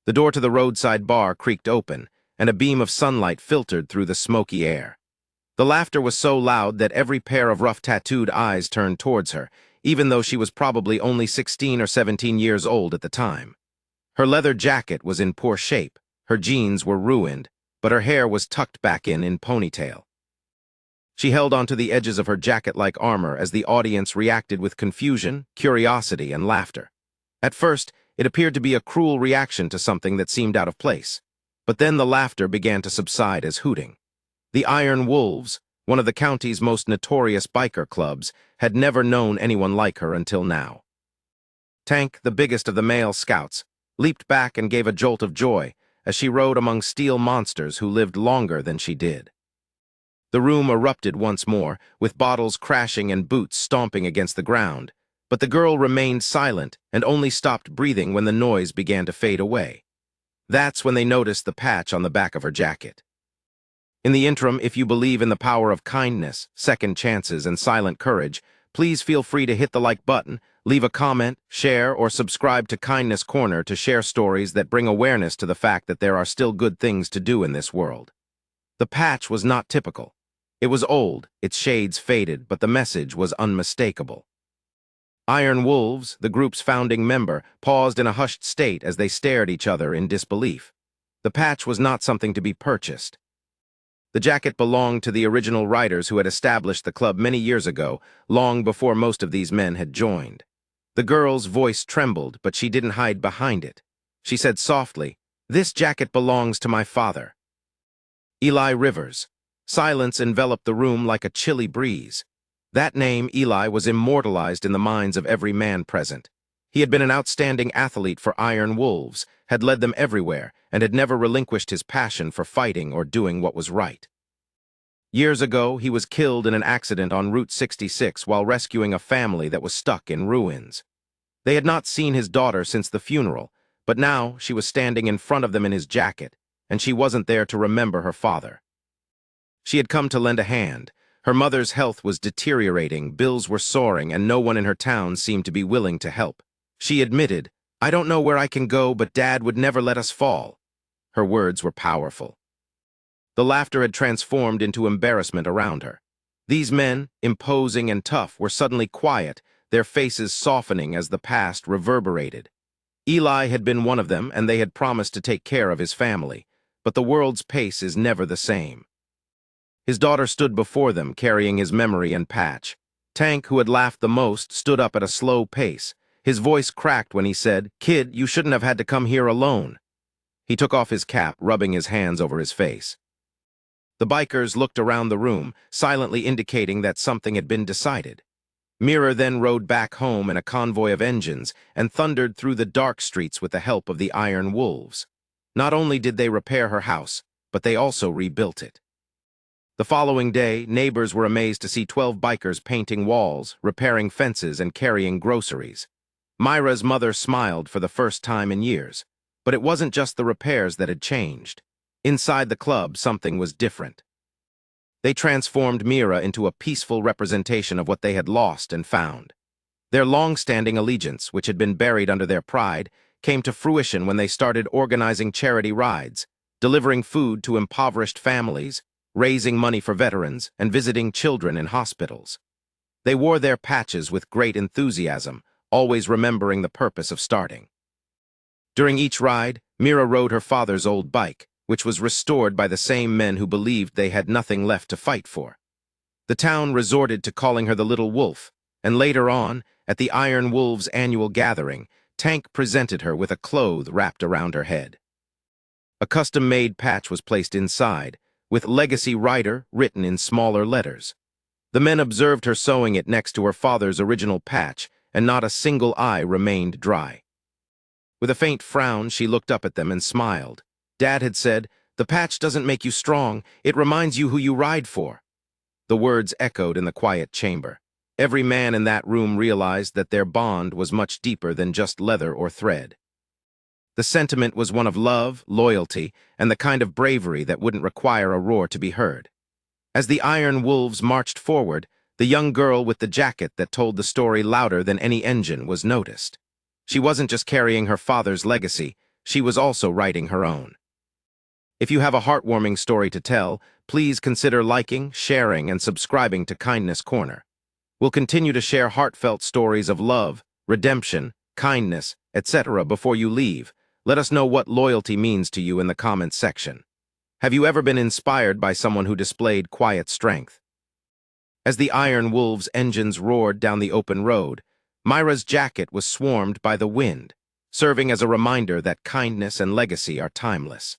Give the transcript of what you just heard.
The door to the roadside bar creaked open, and a beam of sunlight filtered through the smoky air. The laughter was so loud that every pair of rough tattooed eyes turned towards her, even though she was probably only 16 or 17 years old at the time. Her leather jacket was in poor shape, her jeans were ruined, but her hair was tucked back in ponytail. She held onto the edges of her jacket-like armor as the audience reacted with confusion, curiosity, and laughter. At first, it appeared to be a cruel reaction to something that seemed out of place, but then the laughter began to subside as hooting. The Iron Wolves, one of the county's most notorious biker clubs, had never known anyone like her until now. Tank, the biggest of the male scouts, leaped back and gave a jolt of joy as she rode among steel monsters who lived longer than she did. The room erupted once more, with bottles crashing and boots stomping against the ground, but the girl remained silent and only stopped breathing when the noise began to fade away. That's when they noticed the patch on the back of her jacket. In the interim, if you believe in the power of kindness, second chances, and silent courage, please feel free to hit the like button, leave a comment, share, or subscribe to Kindness Corner to share stories that bring awareness to the fact that there are still good things to do in this world. The patch was not typical. It was old, its shades faded, but the message was unmistakable. Iron Wolves, the group's founding member, paused in a hushed state as they stared at each other in disbelief. The patch was not something to be purchased. The jacket belonged to the original writers who had established the club many years ago, long before most of these men had joined. The girl's voice trembled, but she didn't hide behind it. She said softly, "This jacket belongs to my father." Eli Rivers. Silence enveloped the room like a chilly breeze. That name, Eli, was immortalized in the minds of every man present. He had been an outstanding athlete for Iron Wolves, had led them everywhere, and had never relinquished his passion for fighting or doing what was right. Years ago, he was killed in an accident on Route 66 while rescuing a family that was stuck in ruins. They had not seen his daughter since the funeral, but now she was standing in front of them in his jacket, and she wasn't there to remember her father. She had come to lend a hand. Her mother's health was deteriorating, bills were soaring, and no one in her town seemed to be willing to help. She admitted, "I don't know where I can go, but Dad would never let us fall." Her words were powerful. The laughter had transformed into embarrassment around her. These men, imposing and tough, were suddenly quiet, their faces softening as the past reverberated. Eli had been one of them, and they had promised to take care of his family, but the world's pace is never the same. His daughter stood before them, carrying his memory and patch. Tank, who had laughed the most, stood up at a slow pace. His voice cracked when he said, "Kid, you shouldn't have had to come here alone." He took off his cap, rubbing his hands over his face. The bikers looked around the room, silently indicating that something had been decided. Mira then rode back home in a convoy of engines and thundered through the dark streets with the help of the Iron Wolves. Not only did they repair her house, but they also rebuilt it. The following day, neighbors were amazed to see 12 bikers painting walls, repairing fences, and carrying groceries. Myra's mother smiled for the first time in years, but it wasn't just the repairs that had changed. Inside the club, something was different. They transformed Mira into a peaceful representation of what they had lost and found. Their long-standing allegiance, which had been buried under their pride, came to fruition when they started organizing charity rides, delivering food to impoverished families, raising money for veterans, and visiting children in hospitals. They wore their patches with great enthusiasm, always remembering the purpose of starting. During each ride, Mira rode her father's old bike, which was restored by the same men who believed they had nothing left to fight for. The town resorted to calling her the Little Wolf, and later on, at the Iron Wolves' annual gathering, Tank presented her with a cloth wrapped around her head. A custom-made patch was placed inside, with Legacy Rider written in smaller letters. The men observed her sewing it next to her father's original patch, and not a single eye remained dry. With a faint frown, she looked up at them and smiled. Dad had said, "The patch doesn't make you strong, it reminds you who you ride for." The words echoed in the quiet chamber. Every man in that room realized that their bond was much deeper than just leather or thread. The sentiment was one of love, loyalty, and the kind of bravery that wouldn't require a roar to be heard. As the Iron Wolves marched forward, the young girl with the jacket that told the story louder than any engine was noticed. She wasn't just carrying her father's legacy, she was also writing her own. If you have a heartwarming story to tell, please consider liking, sharing, and subscribing to Kindness Corner. We'll continue to share heartfelt stories of love, redemption, kindness, etc. Before you leave, let us know what loyalty means to you in the comments section. Have you ever been inspired by someone who displayed quiet strength? As the Iron Wolves' engines roared down the open road, Myra's jacket was swarmed by the wind, serving as a reminder that kindness and legacy are timeless.